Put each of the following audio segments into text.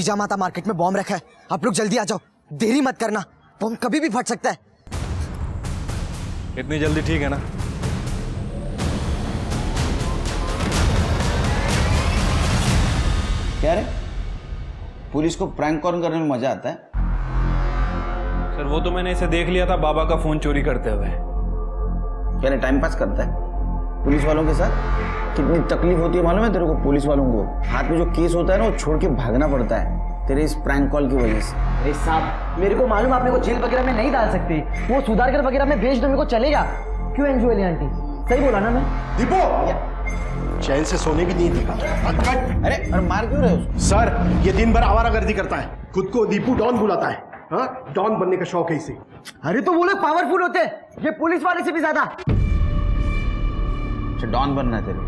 जीजा माता मार्केट में बॉम्ब रखा है, आप लोग जल्दी आ जाओ, देरी मत करना, बॉम्ब कभी भी फट सकता है। इतनी जल्दी ठीक है ना? क्या रे, पुलिस को प्रैंक कॉल करने में मजा आता है? सर वो तो मैंने इसे देख लिया था बाबा का फोन चोरी करते हुए। क्या टाइम पास करता है पुलिस वालों के साथ? कितनी तकलीफ होती है मालूम है तेरे को? पुलिस वालों को हाथ में जो केस होता है ना, वो छोड़ के भागना पड़ता है तेरे इस प्रैंक कॉल की वजह से। अरे साहब, मेरे को मालूम आप मेरे को जेल वगैरह में नहीं डाल सकती, वो सुधार कर वगैरह में भेज दो, मेरे को चलेगा। क्यों अंजुअली आंटी, सही बोला ना मैं? दीपू, चैन से सोने की नींद देखा। अरे और मार क्यों रहे हो? सर ये दिन भर आवारागर्दी करता है, खुद को दीपू डॉन बुलाता है। हाँ, डॉन बनने का शौक है इसे। अरे तो वो लोग पावरफुल होते हैं, ये पुलिस वाले से भी ज्यादा। डॉन बनना है तेरे को?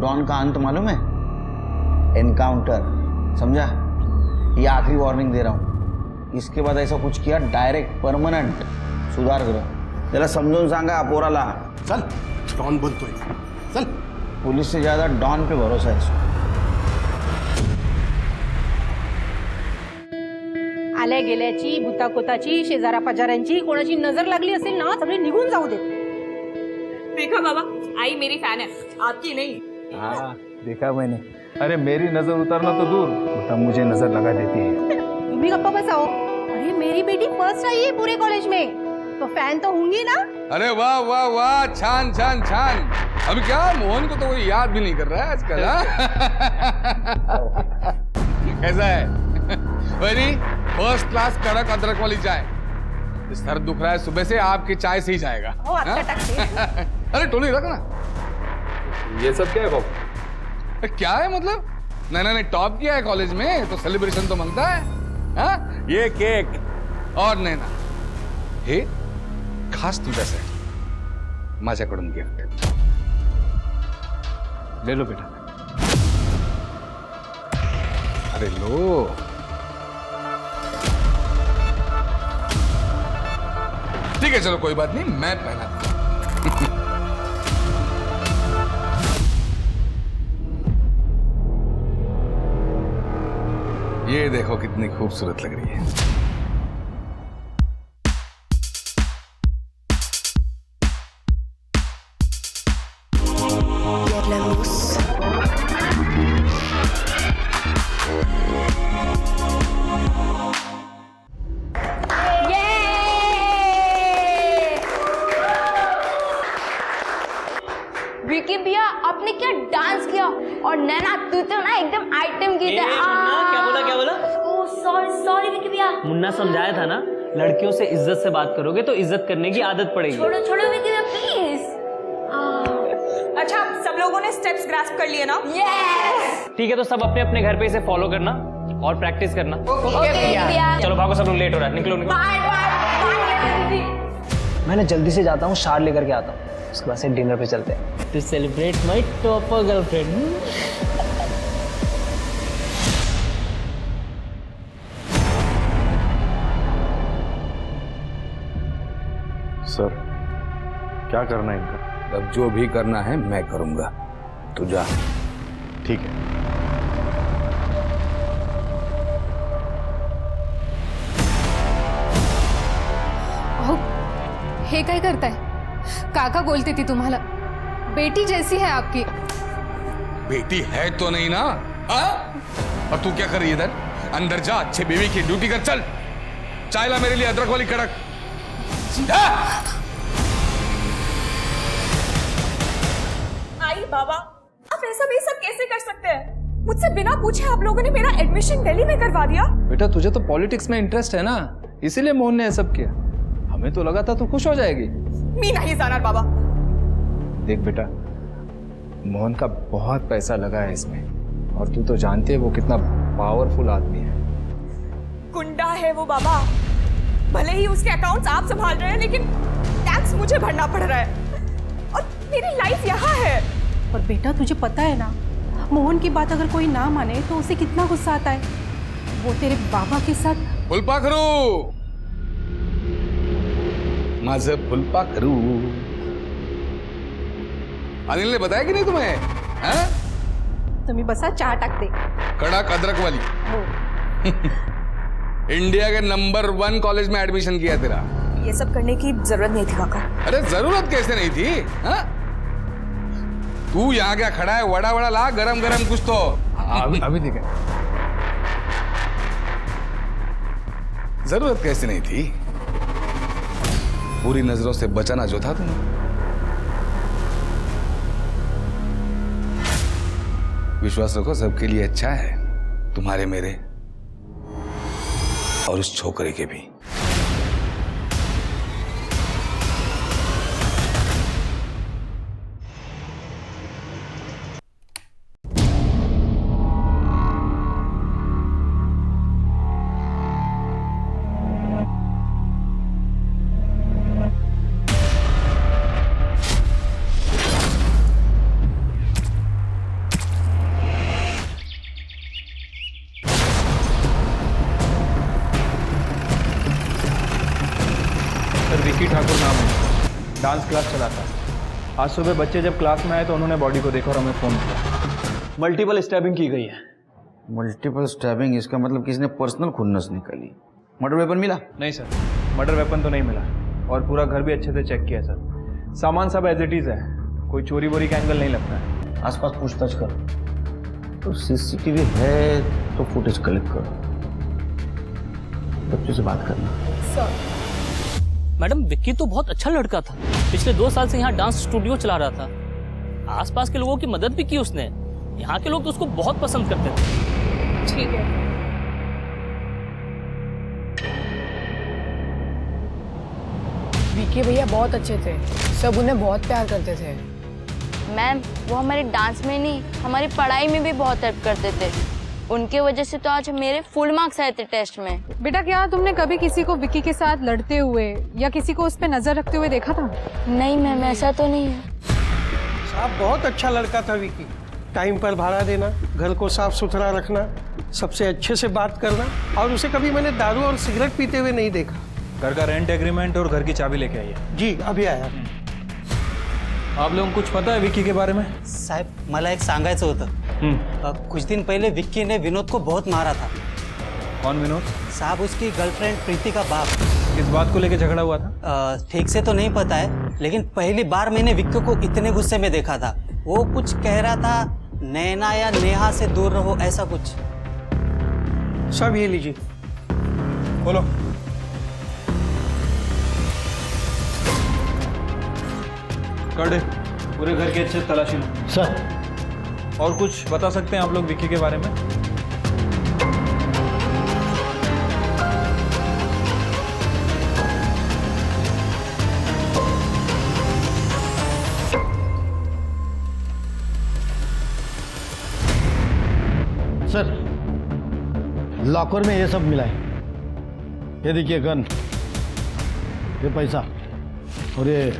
डॉन का अंत मालूम है? एनकाउंटर, समझा? ये आखिरी वार्निंग दे रहा हूं, इसके बाद ऐसा कुछ किया डायरेक्ट परमानेंट सुधार करो। त्याला समजून सांगा पोराला। चल, डॉन बनतोय, चल। पुलिस से ज्यादा डॉन पे भरोसा है इसको। आल्या गेल्याची, भूताकोताची, शेजारा पाजाऱ्यांची कोणाची नजर लागली असेल ना, सगळे निघून जाऊ देत। देखा बाबा, आई मेरी फैन है, आपकी नहीं। हाँ देखा मैंने। अरे मेरी नजर उतारना तो दूर, उल्टा मुझे नजर लगा देती है। तुम्ही गप्पा बसाओ। अरे मेरी बेटी फर्स्ट आई है पूरे कॉलेज में, तो फैन तो होंगी ना। अरे वाह वाह वाह, छान छान छान। अभी क्या मोहन को तो कोई याद भी नहीं कर रहा है आजकल। कैसा है? वेरी फर्स्ट क्लास कड़क अदरक वाली चाय। सर दुख रहा है सुबह से, आपकी चाय से ही जाएगा। अरे टोली रख ना। ये सब क्या है बाबू? क्या है मतलब? नहीं टॉप किया है कॉलेज में तो सेलिब्रेशन तो बनता है। हाँ? ये केक और नैना हे खास तुझ्यासाठी माझ्याकडून गिफ्ट। ले लो बेटा। अरे लो। ठीक है चलो कोई बात नहीं, मैं पहनाता हूं। ये देखो कितनी खूबसूरत लग रही है। विकी भैया आपने क्या डांस किया, और नैना तू तो ना एकदम आइटम की क्या बोला क्या बोला? सॉरी विकी भैया। मुन्ना समझाया था ना, लड़कियों से इज्जत से बात करोगे तो इज्जत करने की आदत पड़ेगी। छोड़ो छोड़ो विकी भैया प्लीज। अच्छा सब लोगों ने स्टेप्स ग्रास्प कर लिए ना? यस। ठीक है तो सब अपने अपने घर पे इसे फॉलो करना और प्रैक्टिस करना। ओके भैया। चलो भागो, सब लोग लेट हो रहा है, निकलो निकलो। मैंने जल्दी से जाता हूँ, शार लेकर के आता हूँ, उसके बाद से डिनर पे चलते हैं। To celebrate my topper girlfriend. Sir क्या करना है इनका? अब जो भी करना है मैं करूंगा, तू जा। ठीक है। हे काय करताय? काका बोलती थी तुम्हाला, बेटी जैसी है आपकी। बेटी है तो नहीं ना? और तू क्या कर रही है इधर? अंदर जा, अच्छे बीवी की ड्यूटी कर। चल चाय ला मेरे लिए अदरक वाली कड़क। आई बाबा, आप ऐसा भी सब कैसे कर सकते हैं? मुझसे बिना पूछे आप लोगों ने मेरा एडमिशन दिल्ली में करवा दिया। बेटा तुझे तो पॉलिटिक्स में इंटरेस्ट है ना, इसीलिए मोहन ने सब किया। हमें तो लगा था तू खुश हो जाएगी। मी नहीं जाना बाबा। देख बेटा, मोहन का बहुत पैसा लगा है इसमें, और तू तो जानती है वो कितना पावरफुल आदमी है। गुंडा है वो बाबा, भले ही उसके अकाउंट्स आप संभाल रहे हैं, लेकिन टैक्स मुझे भरना पड़ रहा है और मेरी लाइफ यहाँ है। पर बेटा तुझे पता है ना, मोहन की बात अगर कोई ना माने तो उसे कितना गुस्सा आता है। वो तेरे बाबा के साथ। फुलपाखरू, माझं फुलपाखरू। अनिल ने बताया कि नहीं तुम्हें? तुम्ही बसा, चहा टाकते। कड़क अदरक वाली। इंडिया के नंबर 1 कॉलेज में एडमिशन किया तेरा। ये सब करने की जरूरत नहीं थी काका। अरे जरूरत कैसे नहीं थी? हाँ? तू यहाँ क्या खड़ा है? वड़ा वड़ा ला, गरम गरम कुछ तो। अभी ठीक है। जरूरत कैसे नहीं थी? बुरी नजरों से बचाना जो था तुम्हें। विश्वास रखो, सबके लिए अच्छा है, तुम्हारे मेरे और उस छोकरे के भी। सर विक्की ठाकुर नाम है, डांस क्लास चलाता है। आज सुबह बच्चे जब क्लास में आए तो उन्होंने बॉडी को देखा और हमें फ़ोन किया। मल्टीपल स्टैबिंग की गई है। मल्टीपल स्टैबिंग, इसका मतलब किसी ने पर्सनल खुन्नस निकाली। मर्डर वेपन मिला? नहीं सर, मर्डर वेपन तो नहीं मिला और पूरा घर भी अच्छे से चेक किया सर। सामान सब एज इट इज़ है, कोई चोरी वोरी का एंगल नहीं लगता है। आसपास पूछताछ कर, तो सीसीटीवी है तो फुटेज कलेक्ट करो, बच्चों से बात करना। मैडम विक्की तो बहुत अच्छा लड़का था, पिछले 2 साल से यहाँ डांस स्टूडियो चला रहा था। आसपास के लोगों की मदद भी की उसने। यहाँ के लोग तो उसको बहुत पसंद करते थे। ठीक है। विक्की भैया बहुत अच्छे थे, सब उन्हें बहुत प्यार करते थे। मैम वो हमारे डांस में नहीं, हमारी पढ़ाई में भी बहुत हेल्प करते थे। उनके वजह से तो आज मेरे फुल मार्क्स आए थे टेस्ट में। बेटा क्या तुमने कभी किसी को विक्की के साथ लड़ते हुए या किसी को उस पर नजर रखते हुए देखा था? नहीं मैम, ऐसा तो नहीं है। साहब बहुत अच्छा लड़का था विक्की। टाइम पर भाड़ा देना, घर को साफ सुथरा रखना, सबसे अच्छे से बात करना, और उसे कभी मैंने दारू और सिगरेट पीते हुए नहीं देखा। घर का रेंट एग्रीमेंट और घर की चाबी लेके आइए। जी अभी आया। आप लोगों को कुछ पता है विक्की के बारे में? साहेब मला एक सांगायचं होतं। कुछ दिन पहले विक्की ने विनोद को बहुत मारा था। कौन विनोद? साहब उसकी गर्लफ्रेंड प्रीति का बाप। किस बात को लेके झगड़ा हुआ था? ठीक से तो नहीं पता है, लेकिन पहली बार मैंने विक्की को इतने गुस्से में देखा था। वो कुछ कह रहा था, नैना या नेहा से दूर रहो, ऐसा कुछ। सब ये लीजिए। बोलो। कर दे, पूरे घर के अच्छे तलाशी लो। सर और कुछ बता सकते हैं आप लोग विक्की के बारे में? सर लॉकर में ये सब मिला है। ये देखिए गन, ये पैसा और ये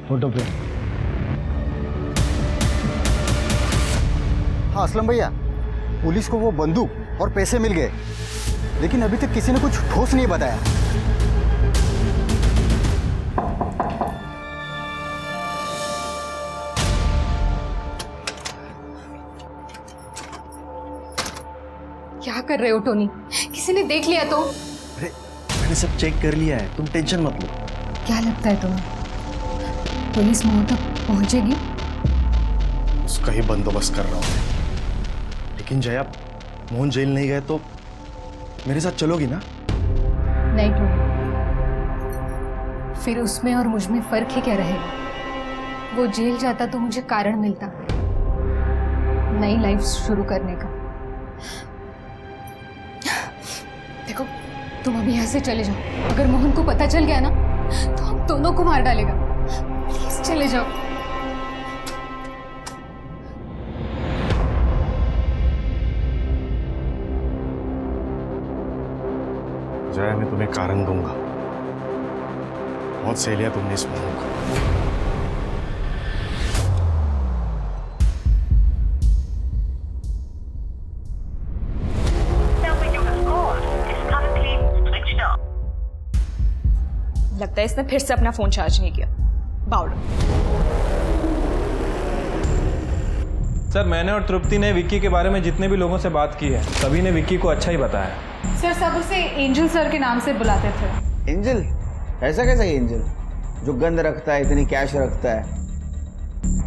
फोटो फ्रेम। हाँ असलम भैया, पुलिस को वो बंदूक और पैसे मिल गए, लेकिन अभी तक किसी ने कुछ ठोस नहीं बताया। क्या कर रहे हो टोनी? किसी ने देख लिया तो? अरे मैंने सब चेक कर लिया है, तुम टेंशन मत लो। क्या लगता है तुम्हें पुलिस मोहन तक पहुंचेगी? उसका ही बंदोबस्त कर रहा हूँ। लेकिन जया, मोहन जेल नहीं गए तो मेरे साथ चलोगी ना? नहीं टोनी, फिर उसमें और मुझ में फर्क ही क्या रहेगा? वो जेल जाता तो मुझे कारण मिलता नई लाइफ शुरू करने का। देखो तुम अभी यहाँ से चले जाओ। अगर मोहन को पता चल गया ना तो हम दोनों को मार डालेगा। प्लीज चले जाओ। जया, मैं तुम्हें कारण दूंगा। बहुत सह लिया तुमने इस मोहन को। लगता है इसने फिर से अपना फोन चार्ज नहीं किया। बावड़ा। सर मैंने और तृप्ति ने विक्की के बारे में जितने भी लोगों से बात की है सभी ने विक्की को अच्छा ही बताया। सर सब उसे एंजल सर के नाम से बुलाते थे। एंजल? ऐसा कैसा एंजल जो गंद रखता है, इतनी कैश रखता है?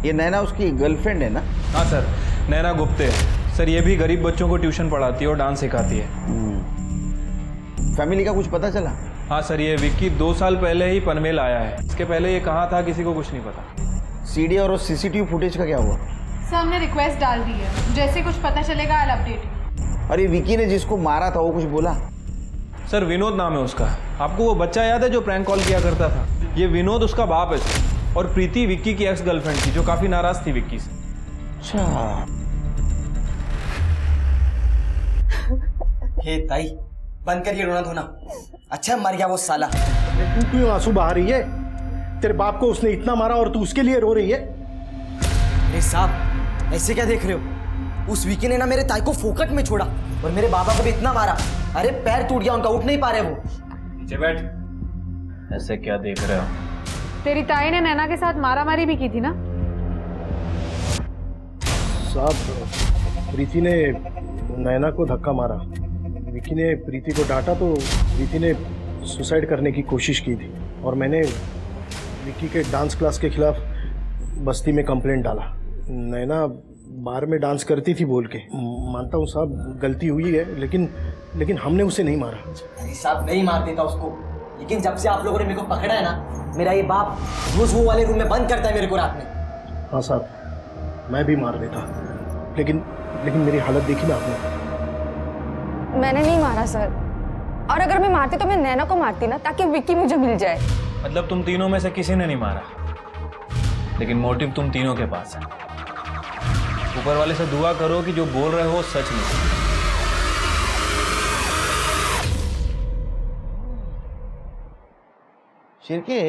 ये नैना उसकी गर्लफ्रेंड है ना? हाँ सर, नैना गुप्ते। सर ये भी गरीब बच्चों को ट्यूशन पढ़ाती है और डांस सिखाती है। फैमिली का कुछ पता चला? हाँ सर, ये विक्की 2 साल पहले ही पनवेल आया है। इसके पहले ये कहाँ था किसी को कुछ नहीं पता। सीडी और सीसीटीवी फुटेज का क्या हुआ? सर हमने रिक्वेस्ट डाल दी है, जैसे कुछ पता चलेगा आई अपडेट। अरे विक्की ने जिसको मारा था वो कुछ बोला? सर विनोद नाम है उसका। आपको वो बच्चा याद है जो प्रैंक कॉल किया करता था? ये विनोद उसका बाप है सर। और प्रीति विक्की की एक्स गर्लफ्रेंड थी जो काफी नाराज थी विक्की से। अच्छा। हे ताई, बंद करिए रोना धोना। अच्छा मर गया वो साला। तू क्यों आंसू बहा रही है? तेरे बाप को उसने इतना मारा और तू उसके लिए रो रही है? अरे साहब ऐसे क्या देख रहे हो? उस विकी ने ना मेरे ताई को फोकट में छोड़ा और मेरे बाबा को भी इतना मारा, अरे पैर टूट गया उनका, उठ नहीं पा रहे वो। नीचे बैठ। ऐसे क्या देख रहे हो? तेरी ताई ने नैना के साथ मारामारी भी की थी ना? साहब प्रीति ने नैना को धक्का मारा, विकी ने प्रीति को डांटा तो प्रीति ने सुसाइड करने की कोशिश की थी और मैंने विकी के डांस क्लास के खिलाफ बस्ती में कंप्लेंट डाला। नैना बार में डांस करती थी बोल के। मानता हूँ साहब गलती हुई है, लेकिन हमने उसे नहीं मारा। अरे साहब नहीं मार देता उसको, लेकिन जब से आप लोगों ने मेरे को पकड़ा है ना, मेरा ये बाप रोज वो वाले रूम में बंद करता है मेरे को रात में। हाँ साहब मैं भी मार देता, लेकिन मेरी हालत देखी ना आपने। मैंने नहीं मारा सर, और अगर मैं मारती तो मैं नैना को मारती ना, ताकि विक्की मुझे मिल जाए। मतलब तुम तीनों में से किसी ने नहीं मारा, लेकिन मोटिव तुम तीनों के पास है। ऊपर वाले से दुआ करो कि जो बोल रहे हो सच नहीं। शिरके,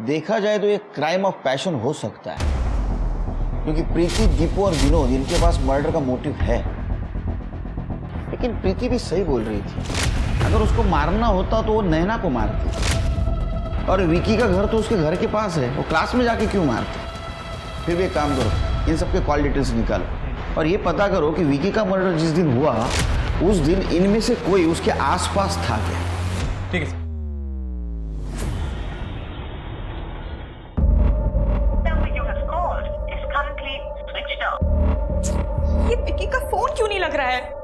देखा जाए तो ये क्राइम ऑफ पैशन हो सकता है, क्योंकि प्रीति, दीपू और विनोद इनके पास मर्डर का मोटिव है। लेकिन प्रीति भी सही बोल रही थी, अगर उसको मारना होता तो वो नैना को मारती, और विकी का घर तो उसके घर के पास है, वो क्लास में जाके क्यों मारते? फिर भी एक काम करो, इन सबके कॉल डिटेल्स निकालो और ये पता करो कि विकी का मर्डर जिस दिन हुआ उस दिन इनमें से कोई उसके आसपास था क्या। ठीक है। ये विकी का फोन क्यों नहीं लग रहा है?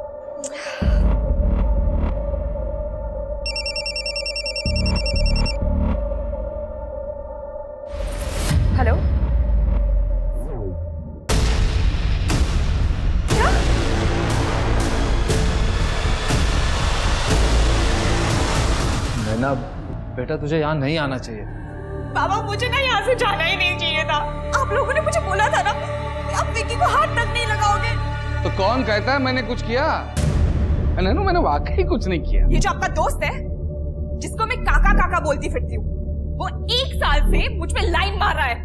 हेलो, नैना बेटा तुझे यहाँ नहीं आना चाहिए। बाबा मुझे ना यहाँ से जाना ही नहीं चाहिए था। आप लोगों ने मुझे बोला था ना आप विकी को हाथ तक नहीं लगाओगे। तो कौन कहता है मैंने कुछ किया? नैनू मैंने वाकई कुछ नहीं किया। ये जो आपका दोस्त है जिसको मैं काका काका बोलती फिरती हूँ, वो 1 साल से मुझ पे लाइन मार रहा है,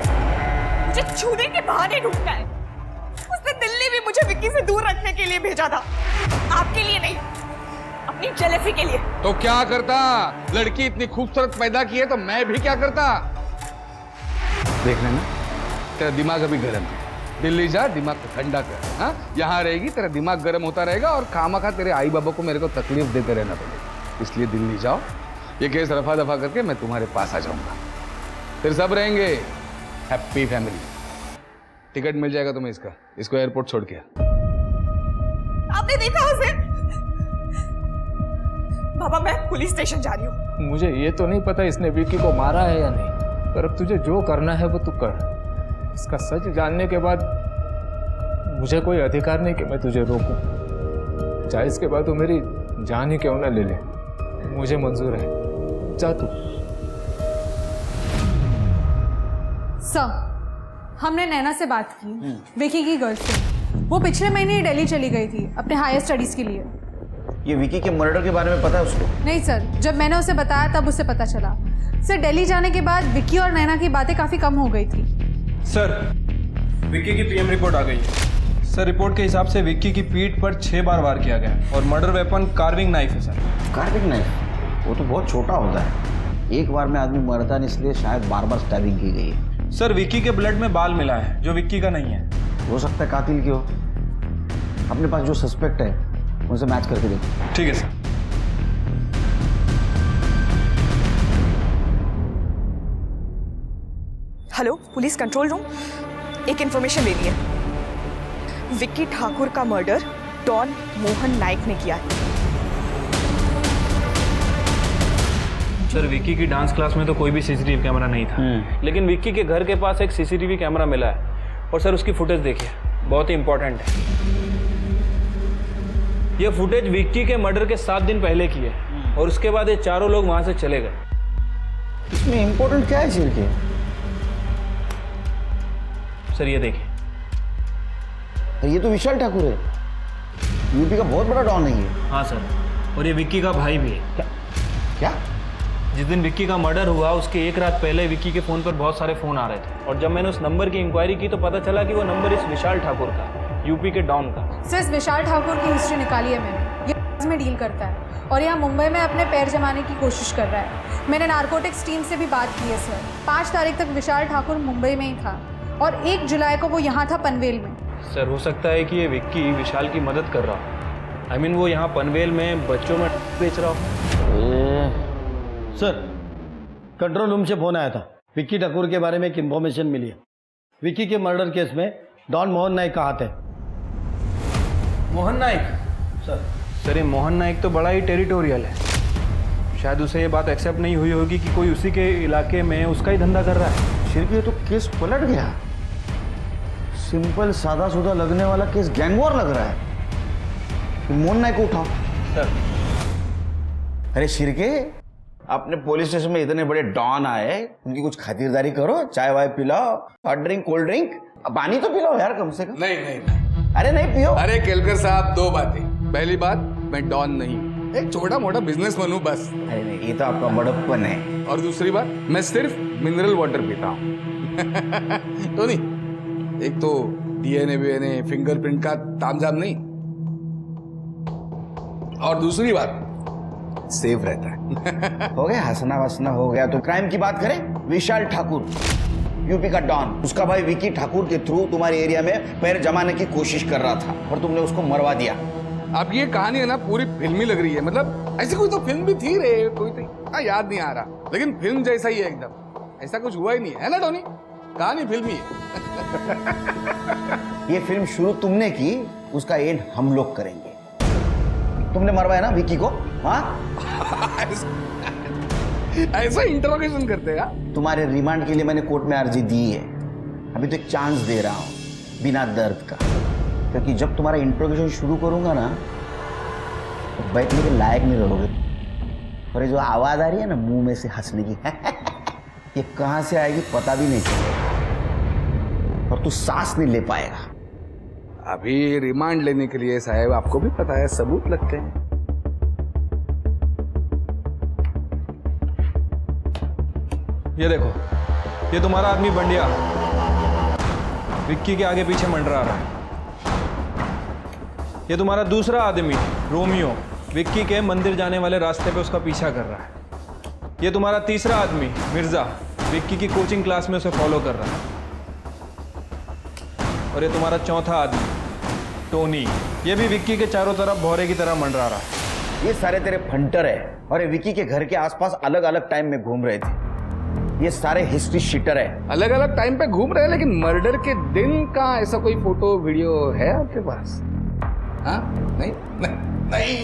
मुझे छूने के बहाने ढूंढता है। उसने दिल्ली भी मुझे विक्की से दूर रखने के लिए भेजा था, आपके लिए नहीं, अपनी जेलसी के लिए। तो क्या करता? लड़की इतनी खूबसूरत पैदा की है तो मैं भी क्या करता? देख लेना, तेरा दिमाग अभी गर्म है, दिल्ली जा, दिमाग को ठंडा कर। हाँ, यहाँ रहेगी तेरा दिमाग गर्म होता रहेगा और खामखा तेरे आई बाबा को मेरे को तकलीफ देते रहना पड़ेगा। इसलिए दिल्ली जाओ, ये केस रफा दफा करके मैं तुम्हारे पास आ जाऊंगा, फिर सब रहेंगे हैप्पी फैमिली। टिकट मिल जाएगा तुम्हें इसका, इसको एयरपोर्ट छोड़ के। आपने देखा उसे? बाबा मैं पुलिस स्टेशन जा रही हूँ। मुझे ये तो नहीं पता इसने विक्की को मारा है या नहीं, पर अब तुझे जो करना है वो तू कर। इसका सच जानने के बाद मुझे कोई अधिकार नहीं कि मैं तुझे रोकूं। चाहे इसके बाद तू मेरी जान ही क्यों ना ले ले, मुझे मंजूर है। जा तू। सर हमने नैना से बात की, विकी की गर्लफ्रेंड। वो पिछले महीने ही दिल्ली चली गई थी अपने हायर स्टडीज के लिए। ये विकी के मर्डर के बारे में पता है उसको? नहीं सर, जब मैंने उसे बताया तब उसे पता चला। सर दिल्ली जाने के बाद विकी और नैना की बातें काफी कम हो गई थी। सर विक्की की पीएम रिपोर्ट आ गई है। सर रिपोर्ट के हिसाब से विक्की की पीठ पर 6 बार वार किया गया और मर्डर वेपन कार्विंग नाइफ है। Sir carving knife? वो तो बहुत छोटा होता है, एक बार में आदमी मरता नहीं, इसलिए शायद बार बार स्टैबिंग की गई है। सर विक्की के ब्लड में बाल मिला है जो विक्की का नहीं है। हो सकता है कातिल की हो। अपने पास जो सस्पेक्ट है उनसे मैच करके देखो। ठीक है sir. Hello, police control room, एक इंफॉर्मेशन लेनी है। विक्की ठाकुर का मर्डर डॉन मोहन नाइक ने किया है। सर, विक्की की डांस क्लास में तो कोई भी सीसीटीवी कैमरा नहीं था, लेकिन विक्की के घर के पास एक सीसीटीवी कैमरा मिला है और सर उसकी फुटेज देखिए, बहुत ही इंपॉर्टेंट है। ये फुटेज विक्की के मर्डर के 7 दिन पहले की है और उसके बाद ये चारों लोग वहां से चले गए। इसमें इंपॉर्टेंट क्या है सिर के? सर ये देखिए, ये तो विशाल ठाकुर है, यूपी का बहुत बड़ा डॉन है ये। हाँ सर, और ये विक्की का भाई भी है। क्या? जिस दिन विक्की का मर्डर हुआ उसके एक रात पहले विक्की के फोन पर बहुत सारे फोन आ रहे थे और जब मैंने उस नंबर की इंक्वायरी की तो पता चला कि वो नंबर इस विशाल ठाकुर का, यूपी के डॉन का। सर, इस विशाल ठाकुर की हिस्ट्री निकाली है मैंने। ये में डील करता है और यहाँ मुंबई में अपने पैर जमाने की कोशिश कर रहा है। मैंने नारकोटिक्स टीम से भी बात की है सर। 5 तारीख तक विशाल ठाकुर मुंबई में ही था और 1 जुलाई को वो यहाँ था पनवेल में। सर, हो सकता है कि ये विक्की विशाल की मदद कर रहा हो। I mean, वो यहाँ पनवेल में बच्चों में बेच रहा हो। सर, कंट्रोल रूम से फोन आया था। विक्की ठाकुर के बारे में एक इन्फॉर्मेशन मिली है। विक्की के मर्डर केस में डॉन मोहन नाइक का हाथ है। मोहन नाइक? सर ये मोहन नाइक तो बड़ा ही टेरिटोरियल है। शायद उसे ये बात एक्सेप्ट नहीं हुई होगी कि कोई उसी के इलाके में उसका ही धंधा कर रहा है। सिर के तो केस पलट गया। सिंपल सादा सुधा लगने वाला केस गैंग वॉर लग रहा है। मोहन नाइक को उठाओ। सर, अरे शिरके, अपने पुलिस स्टेशन में इतने बड़े डॉन आए, उनकी कुछ खातिरदारी करो, चाय वाय पिलाओ, हॉट ड्रिंक, कोल्ड ड्रिंक, पानी तो पिलाओ यार कम से कम। नहीं। अरे नहीं पियो। अरे केलकर साहब, 2 बातें। पहली बात, मैं डॉन नहीं, एक छोटा मोटा बिजनेसमैन हूँ बस। अरे नहीं, ये तो आपका बड़प्पन है। और दूसरी बात, मैं सिर्फ मिनरल वाटर पीता हूँ। तो नहीं, एक तो डीएनए वीएनए फिंगरप्रिंट का तामझाम नहीं, और दूसरी बात सेफ रहता है। हो गया, हंसना वसना हो गया। तो क्राइम की बात करें। विशाल ठाकुर, यूपी का डॉन, उसका भाई विक्की ठाकुर के थ्रू तुम्हारे एरिया में पैर जमाने की कोशिश कर रहा था और तुमने उसको मरवा दिया। अब ये कहानी है ना, पूरी फिल्मी लग रही है। मतलब ऐसी कोई तो फिल्म भी थी रे, कोई तो याद नहीं आ रहा, लेकिन फिल्म जैसा ही है एकदम। ऐसा कुछ हुआ ही नहीं है ना टोनी? कहानी फिल्मी है। ये फिल्म शुरू तुमने की, उसका एंड हम लोग करेंगे। तुमने मरवाया ना विक्की को? हाँ? ऐसा इंटरोगेशन करते हैं? तुम्हारे रिमांड के लिए मैंने कोर्ट में अर्जी दी है। अभी तो एक चांस दे रहा हूँ बिना दर्द का, क्योंकि जब तुम्हारा इंटरोगेशन शुरू करूंगा ना तो बैठने के लायक नहीं रहोगे। और ये जो आवाज आ रही है ना मुंह में से हंसने की, ये कहां से आएगी पता भी नहीं चलेगा और तू सांस नहीं ले पाएगा। अभी रिमांड लेने के लिए साहब, आपको भी पता है, सबूत लगते हैं। ये देखो, ये तुम्हारा आदमी बंडिया विक्की के आगे पीछे मंडरा रहा है। ये तुम्हारा दूसरा आदमी रोमियो विक्की के मंदिर जाने वाले रास्ते पे उसका पीछा कर रहा है। ये तुम्हारा तीसरा आदमी मिर्जा विक्की की कोचिंग क्लास में उसे फॉलो कर रहा है। और ये तुम्हारा चौथा आदमी टोनी, ये भी विक्की के चारों तरफ भौरे की तरह मंडरा रहा है। ये सारे तेरे फंटर है और ये विक्की के घर के आसपास अलग अलग टाइम में घूम रहे थे। ये सारे हिस्ट्री शीटर है। अलग अलग टाइम पे घूम रहे हैं, लेकिन मर्डर के दिन का ऐसा कोई फोटो वीडियो है आपके पास? हाँ? नहीं, नहीं।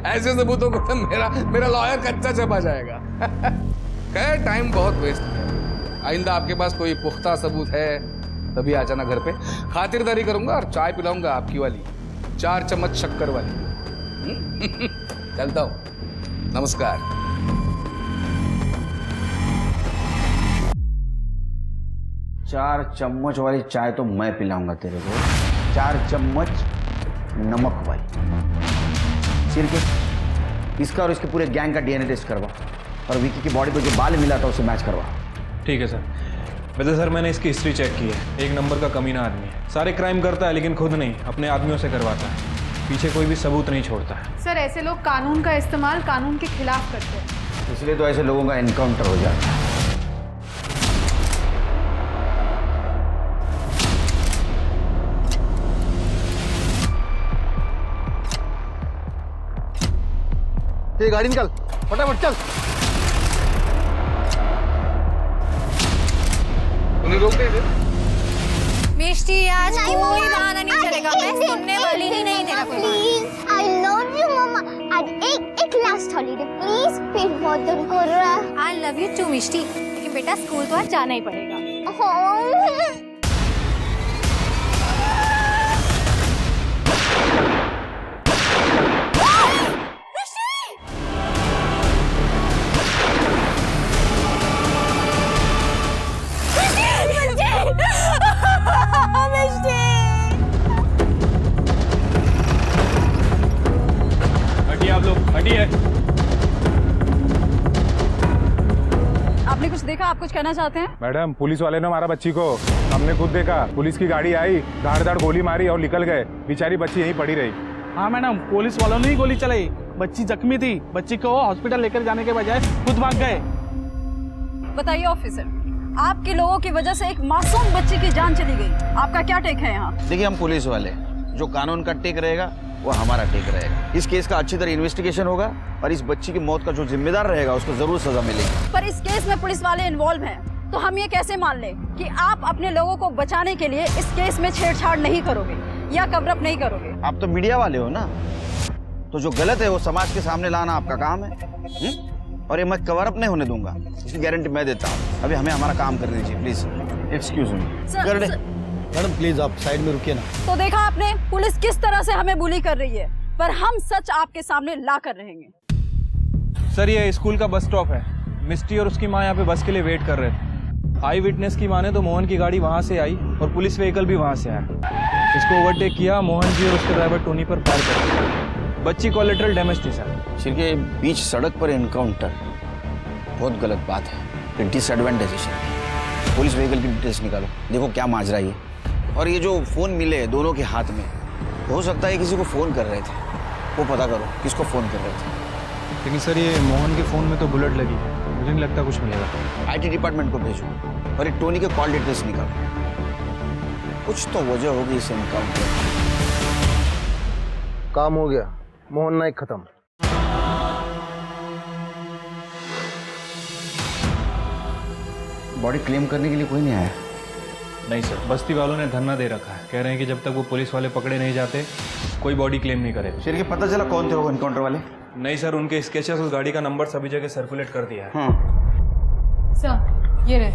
ऐसे सबूतों को तो मेरा लॉयर कच्चा चबा जाएगा। खैर, टाइम बहुत वेस्ट है। आइंदा आपके पास कोई पुख्ता सबूत है तभी आ जाना घर पे, खातिरदारी करूंगा और चाय पिलाऊंगा आपकी वाली, 4 चम्मच शक्कर वाली। चलता हूं, नमस्कार। चार चम्मच वाली चाय तो मैं पिलाऊंगा तेरे को, 4 चम्मच नमक वाली। सिर के इसका और इसके पूरे गैंग का डीएनए टेस्ट करवा और विक्की की बॉडी पे जो बाल मिला था उसे मैच करवा। ठीक है सर। वैसे सर, मैंने इसकी हिस्ट्री चेक की है। 1 नंबर का कमीना आदमी है, सारे क्राइम करता है लेकिन खुद नहीं, अपने आदमियों से करवाता है, पीछे कोई भी सबूत नहीं छोड़ता है। सर, ऐसे लोग कानून का इस्तेमाल कानून के खिलाफ करते हैं, इसलिए तो ऐसे लोगों का एनकाउंटर हो जाता है। ये गाड़ी निकाल, फटाफट चल। उन्हें रोक दे इसे। मिष्टी आज कोई बहाना नहीं चलेगा, मैं सुनने वाली ही नहीं तेरा कोई प्लीज आई लव यू मम्मा, आज एक लास्ट हॉलीडे प्लीज, पेट बहुत दर्द कर रहा है। आई लव यू टू मिष्टी, लेकिन बेटा स्कूल तो आज जाना ही पड़ेगा। हटिए आप लोग, हटिए। आपने कुछ देखा? आप कुछ कहना चाहते हैं? मैडम, पुलिस वाले ने मारा बच्ची को, हमने खुद देखा। पुलिस की गाड़ी आई, धाड़ गोली मारी और निकल गए। बेचारी बच्ची यहीं पड़ी रही। हाँ मैडम, पुलिस वालों ने ही गोली चलाई। बच्ची जख्मी थी, बच्ची को हॉस्पिटल लेकर जाने के बजाय खुद भाग गए। बताइए ऑफिसर, आपके लोगों की वजह से एक मासूम बच्ची की जान चली गई, आपका क्या टेक है यहाँ? देखिए, हम पुलिस वाले, जो कानून का टेक रहेगा वो हमारा टेक रहेगा। इस केस का अच्छी तरह इन्वेस्टिगेशन होगा और इस बच्ची की मौत का जो जिम्मेदार रहेगा उसको जरूर सजा मिलेगी। पर इस केस में पुलिस वाले इन्वॉल्व हैं, तो हम ये कैसे मान लें कि आप अपने लोगों को बचाने के लिए इस केस में छेड़छाड़ नहीं करोगे या कवर अप नहीं करोगे? आप तो मीडिया वाले हो ना, तो जो गलत है वो समाज के सामने लाना आपका काम है। और ये मैं कवर अप नहीं होने दूंगा, इसकी गारंटी मैं देता हूँ। अभी हमें हमारा काम करने दीजिए प्लीज। Excuse me. कर दे मैडम, प्लीज आप साइड में रुकिए ना। तो देखा आपने, पुलिस किस तरह से हमें बुली कर रही है, पर हम सच आपके सामने ला कर रहेंगे। सर, ये स्कूल का बस स्टॉप है। मिस्टी और उसकी माँ यहाँ पे बस के लिए वेट कर रहे थे। आई विटनेस की माने तो मोहन की गाड़ी वहाँ से आई और पुलिस व्हीकल भी वहाँ से आया। इसको ओवरटेक किया, मोहन जी और उसके ड्राइवर टोनी पर फायर कर दिया। बच्ची कोलेटरल डैमेज थी सर। सिर के बीच सड़क पर एनकाउंटर बहुत गलत बात है, डिसएडवांटेज है। पुलिस व्हीकल की डिटेल्स निकालो, देखो क्या माजरा ये। और ये जो फोन मिले दोनों के हाथ में, हो सकता है किसी को फोन कर रहे थे, वो पता करो किसको फोन कर रहे थे। लेकिन सर, ये मोहन के फोन में तो बुलेट लगी है, मुझे नहीं लगता कुछ मिलेगा। आईटी डिपार्टमेंट को भेजो और ये टोनी के कॉल डिटेल्स निकालो। कुछ तो वजह होगी इस एनकाउंटर। काम हो गया, मोहन नाइक खत्म। बॉडी क्लेम करने के लिए कोई नहीं आया? नहीं सर, बस्ती वालों ने धरना दे रखा है। कह रहे हैं कि जब तक वो पुलिस वाले पकड़े नहीं जाते कोई बॉडी क्लेम नहीं करे। शेर के पता चला कौन थे वो एनकाउंटर वाले? नहीं सर, उनके स्केचेस उस गाड़ी का नंबर सभी जगह सर्कुलेट कर दिया है। सर, ये रहे।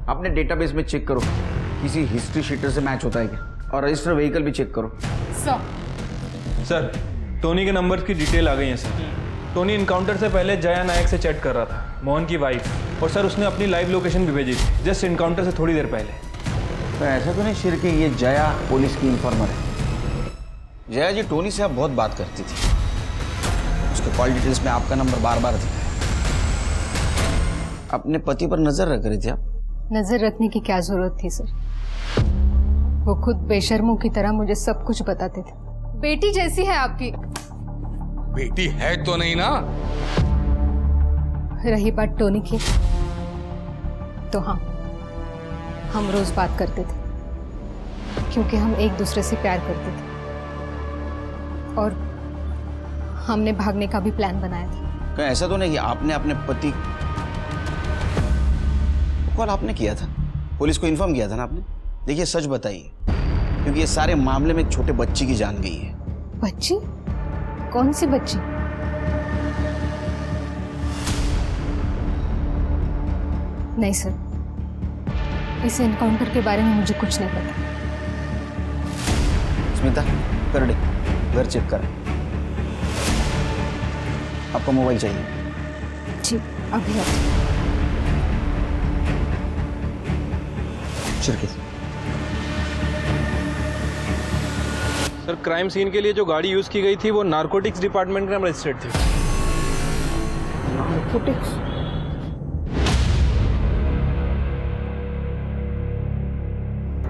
अपने डेटाबेस में चेक करो, किसी हिस्ट्री शीटर से मैच होता है क्या, और रजिस्टर व्हीकल भी चेक करो। सर, टोनी के नंबर की डिटेल आ गई है सर। टोनी इनकाउंटर से पहले जया नायक से चैट कर रहा था, मोहन की वाइफ। और सर, उसने अपनी लाइव लोकेशन भी भेजी थी जस्ट इनकाउंटर से थोड़ी देर पहले। तो ऐसा तो नहीं शेर के ये जया पुलिस की इन्फॉर्मर है? जया जी टोनी से आप बहुत बात करती थी, उसके कॉल डिटेल्स में आपका नंबर बार बार दिखा है। अपने पति पर नजर रख रही थी आप? नजर रखने की क्या जरूरत थी सर, वो खुद बेशर्मों की तरह मुझे सब कुछ बताते थे। बेटी जैसी है आपकी। बेटी है तो नहीं ना? रही बात टोनी की, तो हाँ, हम रोज बात करते थे क्योंकि हम एक दूसरे से प्यार करते थे और हमने भागने का भी प्लान बनाया था। कहीं ऐसा तो नहीं कि आपने अपने पति कॉल आपने किया था, पुलिस को इन्फॉर्म किया था ना आपने? देखिए सच बताइए, क्योंकि ये सारे मामले में एक छोटे बच्ची की जान गई है। बच्ची? कौन सी बच्ची? नहीं सर, इस एनकाउंटर के बारे में मुझे कुछ नहीं पता। स्मिता, कर दे, घर चेक कर। आपका मोबाइल चाहिए? जी, अभी सर, क्राइम सीन के लिए जो गाड़ी यूज की गई थी वो नारकोटिक्स डिपार्टमेंट के नाम रजिस्टर्ड थी। नारकोटिक्स?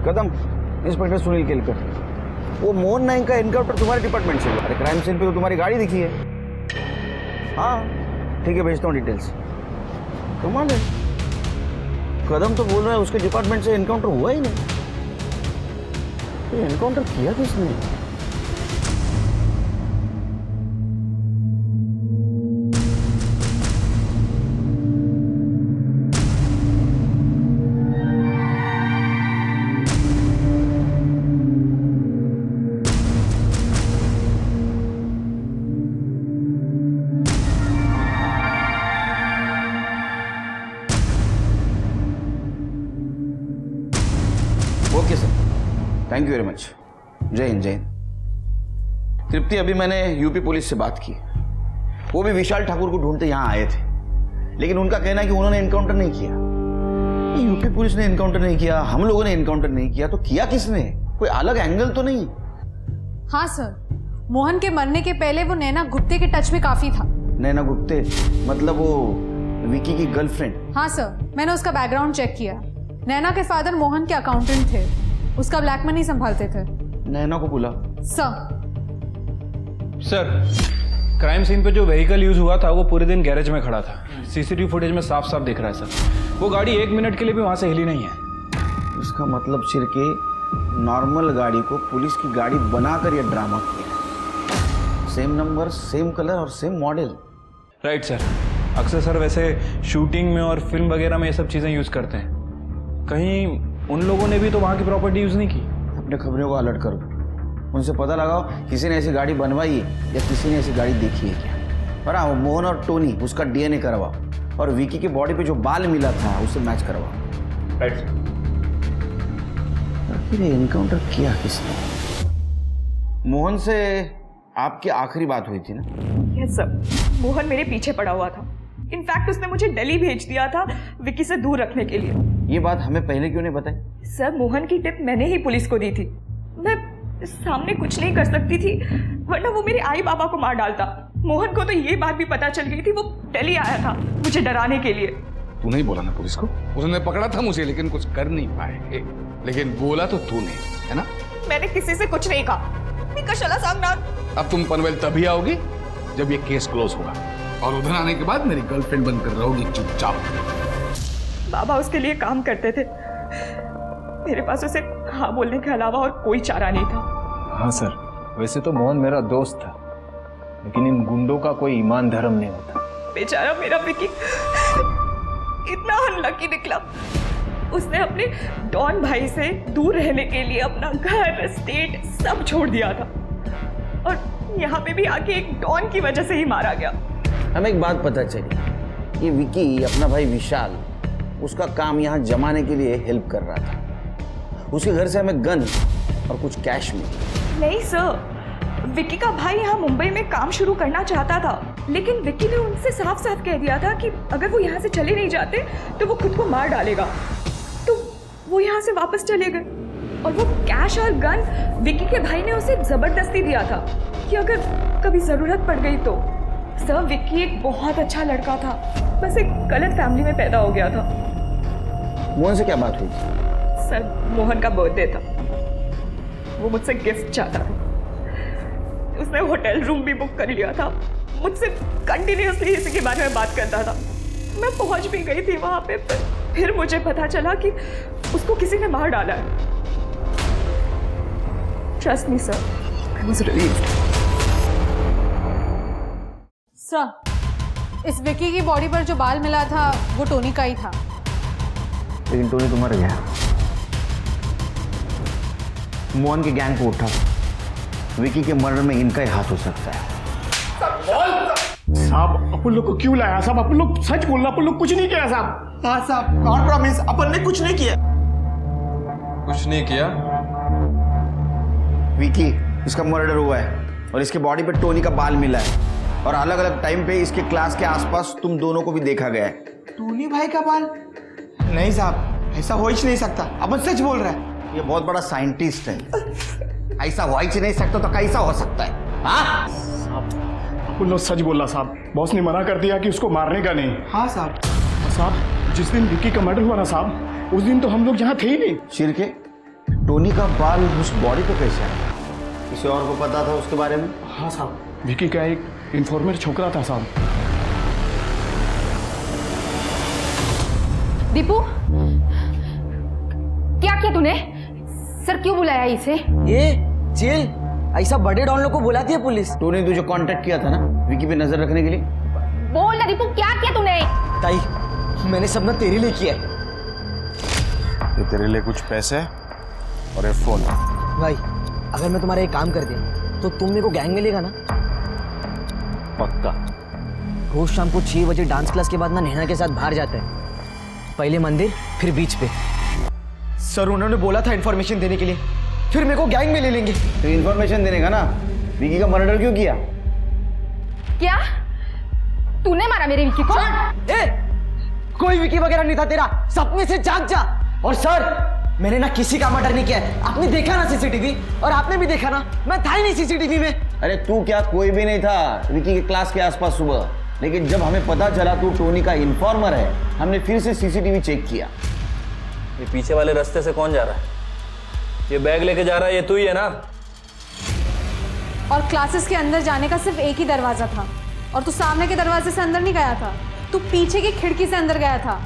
कदम, इंस्पेक्टर सुनील केलकर, वो मोहन नाइक का एनकाउंटर तुम्हारे डिपार्टमेंट से हुआ? अरे क्राइम सीन पे तो तुम्हारी गाड़ी दिखी है। हाँ ठीक है, भेजता हूँ डिटेल्स। कमाल है, कदम तो बोल रहा है उसके डिपार्टमेंट से एनकाउंटर हुआ ही नहीं। एनकाउंटर किया किसने? Okay sir, thank you very much. जय हिंद, जय हिंद। तृप्ति, अभी मैंने यूपी पुलिस से बात की। वो भी विशाल ठाकुर को ढूंढते यहाँ आए थे, लेकिन उनका कहना है कि उन्होंने एनकाउंटर नहीं किया। यूपी पुलिस ने एनकाउंटर नहीं किया, हम लोगों ने एनकाउंटर नहीं किया, तो किया किसने? कोई अलग एंगल तो नहीं? हाँ सर, मोहन के मरने के पहले वो नैना गुप्ते के टच में काफी था। नैना गुप्ते मतलब वो विकी की गर्लफ्रेंड? हाँ सर, मैंने उसका बैकग्राउंड चेक किया। नैना के फादर मोहन के अकाउंटेंट थे, उसका ब्लैक मनी संभालते थे। नैना को बुला। सर, क्राइम सीन पे जो व्हीकल यूज हुआ था वो पूरे दिन गैरेज में खड़ा था। सीसीटीवी फुटेज में साफ साफ दिख रहा है सर। वो गाड़ी 1 मिनट के लिए भी वहां से हिली नहीं है। उसका मतलब छिड़के नॉर्मल गाड़ी को पुलिस की गाड़ी बनाकर ये ड्रामा किया। सेम नंबर, सेम कलर और सेम मॉडल। Right sir. अक्सर सर वैसे शूटिंग में और फिल्म वगैरह में ये सब चीजें यूज करते हैं। कहीं उन लोगों ने भी तो वहां की प्रॉपर्टी यूज नहीं की? अपने खबरों को अलर्ट कर दो, उनसे पता लगाओ किसी ने ऐसी गाड़ी बनवाई है या किसी ने ऐसी गाड़ी देखी है क्या। और हाँ, मोहन और टोनी उसका डीएनए करवाओ और विकी के बॉडी पे जो बाल मिला था उससे मैच करवाओ। राइट। आखिर एनकाउंटर किया किसने? मोहन से आपकी आखिरी बात हुई थी ना? यस सर, मोहन मेरे पीछे पड़ा हुआ था। इनफैक्ट उसने मुझे दिल्ली भेज दिया था विकी से दूर रखने के लिए। ये बात हमें पहले क्यों नहीं बताई? सर, मोहन की टिप मैंने ही पुलिस को दी थी। मैं सामने कुछ नहीं कर सकती थी, वरना वो मेरे आई बाबा को मार डालता। मोहन को तो ये बात भी पता चल गई थी, वो दिल्ली आया था मुझे डराने के लिए। तू नहीं बोला ना पुलिस को? उसने पकड़ा था मुझे, लेकिन कुछ कर नहीं पाए। लेकिन बोला तो तूने, है ना? मैंने किसी से कुछ नहीं कहा। अब तुम पनवेल तभी आओगी जब ये केस क्लोज होगा, और उधर आने के बाद मेरी गर्लफ्रेंड बनकर रहोगी चुपचाप। बाबा उसके लिए काम करते थे, मेरे पास उसे हाँ बोलने के अलावा और कोई चारा नहीं था। हाँ सर, वैसे तो मोहन मेरा दोस्त था, लेकिन इन गुंडों का कोई ईमान धर्म नहीं होता। बेचारा मेरा विकी इतना अनलकी निकला। उसने अपने डॉन भाई से दूर रहने के लिए अपना घर, स्टेट सब छोड़ दिया था, और यहाँ पे भी आके एक डॉन की वजह से ही मारा गया। हमें एक बात पता चली, ये विकी अपना भाई विशाल उसका काम यहाँ जमाने के लिए हेल्प कर रहा था। उसके घर से हमें गन और कुछ कैश मिली। नहीं सर, विकी का भाई यहाँ मुंबई में काम शुरू करना चाहता था, लेकिन विकी ने उनसे साफ साफ कह दिया था कि अगर वो यहाँ से चले नहीं जाते तो वो खुद को मार डालेगा। तो वो यहाँ से वापस चले गए, और वो कैश और गन विकी के भाई ने उसे जबरदस्ती दिया था कि अगर कभी जरूरत पड़ गई तो। सर, विक्की एक बहुत अच्छा लड़का था, बस एक गलत फैमिली में पैदा हो गया था। मोहन से क्या बात हुई थी? सर, मोहन का बर्थडे था, वो मुझसे गिफ्ट चाहता था। उसने होटल रूम भी बुक कर लिया था, मुझसे कंटिन्यूअसली इसी के बारे में बात करता था। मैं पहुंच भी गई थी वहां पे, पर फिर मुझे पता चला कि उसको किसी ने मार डाला है। Trust me sir, I was relieved. Sir, इस विकी की बॉडी पर जो बाल मिला था वो टोनी का ही था। लेकिन टोनी तो मर गया। मोहन की गैंग को उठा, विकी के मर्डर में इनका ही हाथ हो सकता है। साहब, अपन लोग को क्यों लाया साहब? अपन लोग सच बोलना, अपन लोग कुछ नहीं किया साहब। हाँ साहब, गॉड प्रॉमिस, अपन ने कुछ नहीं किया। कुछ नहीं किया? विकी, इसका मर्डर हुआ है और इसके बॉडी पे टोनी का बाल मिला है, और अलग अलग टाइम पे इसके क्लास के आसपास तुम दोनों को भी देखा गया है। टोनी भाई का बाल? नहीं साहब, ऐसा हो ही नहीं सकता। अपन सच बोल रहा है। ये बहुत बड़ा साइंटिस्ट है, ऐसा हो ही नहीं सकता तो कैसा हो सकता है? हाँ अपन लोग सच बोला साहब, बॉस ने मना कर दिया कि उसको मारने का नहीं। हाँ साहब। साहब, जिस दिन विकी का मर्डर हुआ ना साहब, उस दिन तो हम लोग यहाँ थे ही नहीं। शिरके, टोनी का बाल उस बॉडी पे कैसे आया? किसी और को पता था उसके बारे में? हाँ साहब, विकी का एक इन्फॉर्मर छोकरा था साहब। दीपू, क्या किया तूने? सर क्यों बुलाया इसे? ये जेल, ऐसा बड़े डॉन लोग को बुलाती है पुलिस। तूने तुझे कांटेक्ट किया था ना विकी पे नजर रखने के लिए? बोल ना दीपू, क्या किया तूने? ताई मैंने सब ना तेरे लिए किया है। ये तेरे लिए कुछ पैसे और एक फोन। भाई अगर मैं तुम्हारा एक काम कर दिया तो तुम मेरे को गैंग मिलेगा ना? पक्का। रोज शाम को 6 बजे डांस क्लास के बाद ना नैना के साथ बाहर जाता है, पहले मंदिर फिर बीच पे। सर उन्होंने बोला था इन्फॉर्मेशन देने के लिए, फिर मेरे को गैंग में ले लेंगे। तो इन्फॉर्मेशन देने का ना, विकी का मर्डर क्यों किया? क्या तूने मारा मेरे विकी को? ए, कोई विकी वगैरह नहीं था तेरा, सपने से जाग जा। और सर मैंने ना किसी का मर्डर नहीं किया है, आपने देखा ना सीसीटीवी, और आपने भी देखा ना मैं था ही नहीं सीसीटीवी में। अरे तू क्या, कोई भी नहीं था विकी के क्लास के आसपास सुबह, लेकिन जब हमें पता चला तू टोनी का इन्फॉर्मर है, हमने फिर से सीसीटीवी चेक किया। ये पीछे वाले रास्ते से कौन जा रहा है? ये बैग लेके जा रहा है, ये तू ही है ना? और क्लासेस के अंदर जाने का सिर्फ एक ही दरवाजा था, और तू सामने के दरवाजे से अंदर नहीं गया था, तू पीछे की खिड़की से अंदर गया था।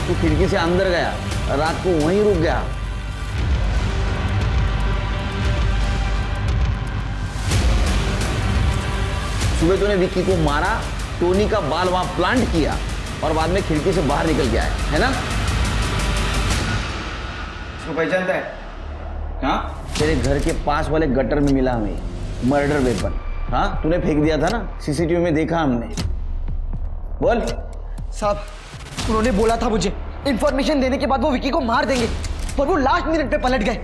तू खिड़की से अंदर गया, रात को वहीं रुक गया। सुबह तूने विक्की को मारा, टोनी का बाल वहां प्लांट किया, और बाद में खिड़की से बाहर निकल गया है ना? इसको पहचानता है? हाँ, तेरे घर के पास वाले गटर में मिला हमें मर्डर वेपन। हाँ, तूने फेंक दिया था ना, सीसीटीवी में देखा हमने। बोल। साहब उन्होंने बोला था मुझे इन्फॉर्मेशन देने के बाद वो विकी को मार देंगे, पर वो लास्ट मिनट पे पलट गए।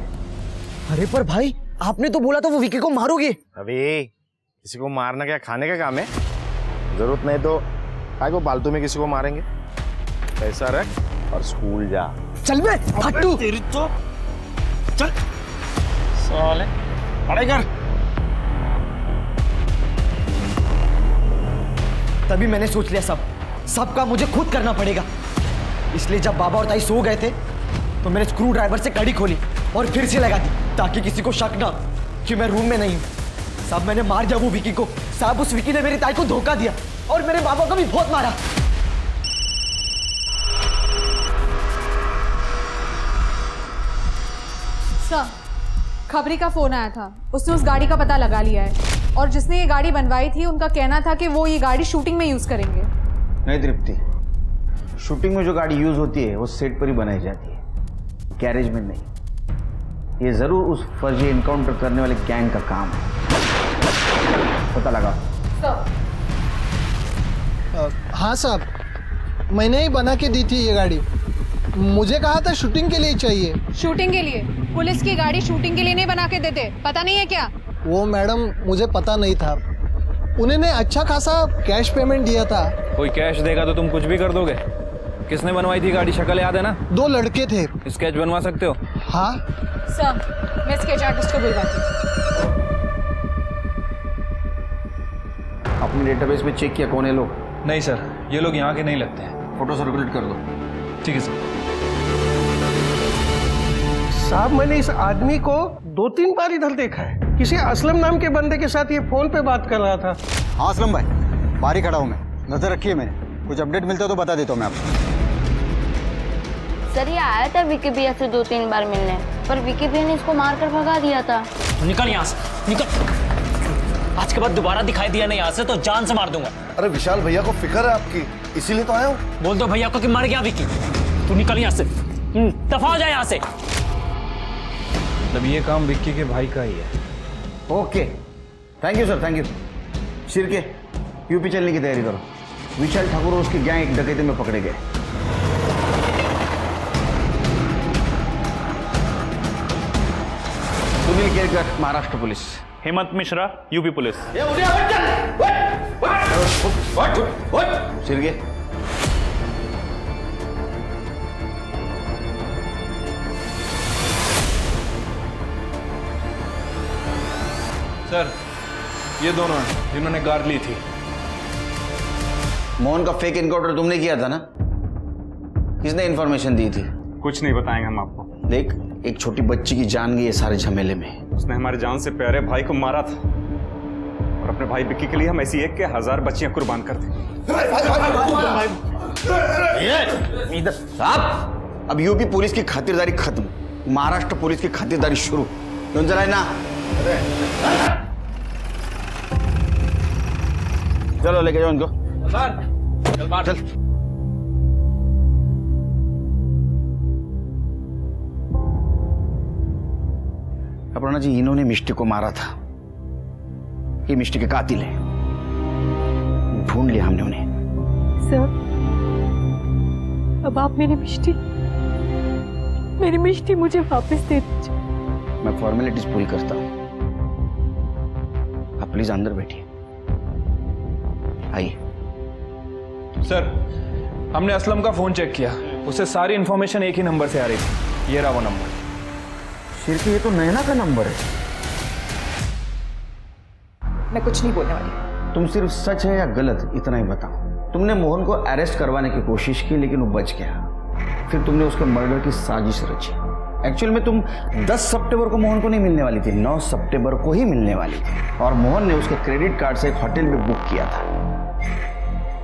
अरे पर भाई आपने तो बोला था वो विकी को मारोगे। अबे किसी को मारना क्या खाने का काम है? जरूरत नहीं तो काय को फालतू में किसी को मारेंगे। पैसा रख और स्कूल जा। चल बे फट्टू। तेरी तो चल साले पढ़ाई कर। तभी मैंने सोच लिया सबका मुझे खुद करना पड़ेगा। इसलिए जब बाबा और ताई सो गए थे तो मैंने स्क्रू ड्राइवर से कड़ी खोली और फिर से लगा दी, ताकि किसी को शक ना कि मैं रूम में नहीं हूं। साहब मैंने मार दिया वो विकी को। साहब उस विकी ने मेरी ताई को धोखा दिया और मेरे बाबा को भी बहुत मारा। सर, खबरी का फोन आया था, उसने उस गाड़ी का पता लगा लिया है, और जिसने ये गाड़ी बनवाई थी उनका कहना था कि वो ये गाड़ी शूटिंग में यूज करेंगे। नहीं तृप्ति, शूटिंग में जो गाड़ी यूज होती है वो सेट पर ही बनाई जाती है, गैरेज में नहीं। ये जरूर उस फर्जी एनकाउंटर करने वाले गैंग का काम है। पता लगा? हाँ साहब, मैंने ही बना के दी थी ये गाड़ी। मुझे कहा था शूटिंग के लिए चाहिए। शूटिंग के लिए? पुलिस की गाड़ी शूटिंग के लिए नहीं बना के देते, पता नहीं है क्या? वो मैडम मुझे पता नहीं था, उन्होंने अच्छा खासा कैश पेमेंट दिया था। कोई कैश देगा तो तुम कुछ भी कर दोगे? किसने बनवाई थी गाड़ी, शक्ल याद है ना? 2 लड़के थे। स्केच बनवा सकते हो? हाँ सर, मैं स्केच आर्टिस्ट को बुलवाती हूँ। अपने डेटाबेस में चेक किया कौन है लोग? नहीं सर, ये लोग यहाँ के नहीं लगते हैं। फोटो सर्कुलेट कर दो। ठीक है सर। साहब मैंने इस आदमी को 2-3 बार इधर देखा है। किसी असलम नाम के बंदे के साथ ये फोन पे बात कर रहा था। हाँ असलम भाई, बाहर ही खड़ा हूँ मैं, नजर रखिए मैंने। कुछ अपडेट मिलता तो बता देता हूँ मैं आपको। सर ये आया था विकी भैया से 2-3 बार मिलने, पर विकी भैया ने इसको मारकर भगा दिया था। निकल यहाँ से, निकल। आज के बाद दोबारा दिखाई दिया नहीं यहाँ से तो जान से मार दूंगा। अरे विशाल भैया को फिक्र है आपकी, इसीलिए तो आया हूँ। बोल दो भैया को कि मर गया विकी। तू निकल यहाँ से, दफा हो जाए यहाँ से। मतलब ये काम विक्की के भाई का ही है। Okay, thank you sir, thank you. Shirke, UP चलने की तैयारी करो। विशाल ठाकुर और उसकी गैंग एक डकैती में पकड़े गए। Sunil Kerkar, Maharashtra police. Hemant Mishra, UP police. Shirke, sir ये दोनों हैं जिन्होंने कार ली थी। मोहन का फेक एनकाउंटर तुमने किया था ना? किसने इन्फॉर्मेशन दी थी? कुछ नहीं बताएंगे हम आपको। देख, एक छोटी बच्ची की जान गई है सारे झमेले में। उसने हमारे जान से प्यारे भाई को मारा था, और अपने भाई विक्की के लिए हम ऐसी एक के 1000 बच्चियां कुर्बान कर दी। साहब, अब यूपी पुलिस की खातिरदारी खत्म। महाराष्ट्र पुलिस की खातिरदारी शुरू। क्यों चलाए ना? चलो लेके जाओ इनको। चल। अपर्णा जी, इन्होंने मिष्टी को मारा था। ये मिष्टी के कातिल है। ढूंढ लिया हमने उन्हें। सर, अब आप मेरी मिष्टी मुझे वापस दे दीजिए। मैं फॉर्मेलिटीज पूरी करता हूं। आप प्लीज अंदर बैठिए। आइए। सर, हमने असलम का फोन चेक किया, उससे सारी इंफॉर्मेशन एक ही नंबर से आ रही थी। ये रहा वो नंबर। शिरकी, ये तो नैना का नंबर है। मैं कुछ नहीं बोलने वाली। तुम सिर्फ सच है या गलत इतना ही बताओ। तुमने मोहन को अरेस्ट करवाने की कोशिश की लेकिन वो बच गया। फिर तुमने उसके मर्डर की साजिश रची। एक्चुअल में तुम 10 सितंबर को मोहन को नहीं मिलने वाली थी, 9 सितंबर को ही मिलने वाली थी। और मोहन ने उसके क्रेडिट कार्ड से एक होटल में बुक किया था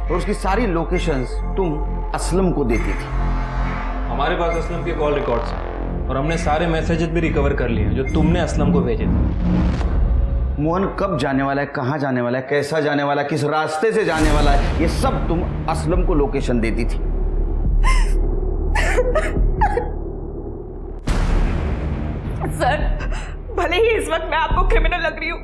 और उसकी सारी लोकेशंस तुम असलम को देती थी। हमारे पास असलम के कॉल रिकॉर्ड्स हैं और हमने सारे मैसेजेस भी रिकवर कर लिए जो तुमने असलम को भेजे थे। मोहन कब जाने वाला है, कहाँ जाने वाला है, कैसा जाने वाला है, किस रास्ते से जाने वाला है, ये सब तुम असलम को लोकेशन देती थी। सर, भले ही इस वक्त मैं आपको क्रिमिनल लग रही हूँ,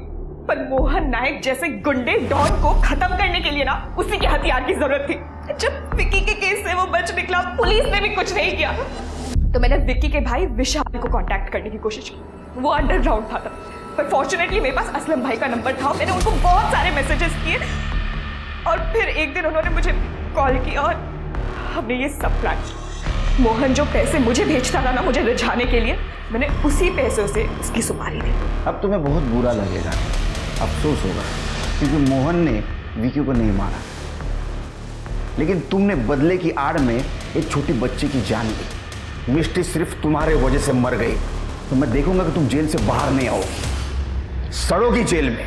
पर मोहन नायक जैसे गुंडे डॉन को खत्म करने के लिए ना उसी के हथियार की जरूरत थी। जब विक्की के केस से वो बच निकला, पुलिस ने भी कुछ नहीं किया, तो मैंने विक्की के भाई विशाल को कांटेक्ट करने की कोशिश की। वो अंडरग्राउंड था तब, पर फॉर्चुनेटली मेरे पास असलम भाई का नंबर था। मैंने उनको बहुत सारे मैसेजेस किए और फिर एक दिन उन्होंने मुझे कॉल किया और हमने ये सब प्लान किया। मोहन जो पैसे मुझे भेजता था ना मुझे रिझाने के लिए, मैंने उसी पैसों से उसकी सुपारी दी। अब तुम्हें बहुत बुरा लगेगा, अफसोस होगा, क्योंकि मोहन ने विक्की को नहीं मारा, लेकिन तुमने बदले की आड़ में एक छोटी बच्ची की जान ली। मिष्टी सिर्फ तुम्हारे वजह से मर गई, तो मैं देखूंगा कि तुम जेल से बाहर नहीं आओगी, सड़ोगी जेल में।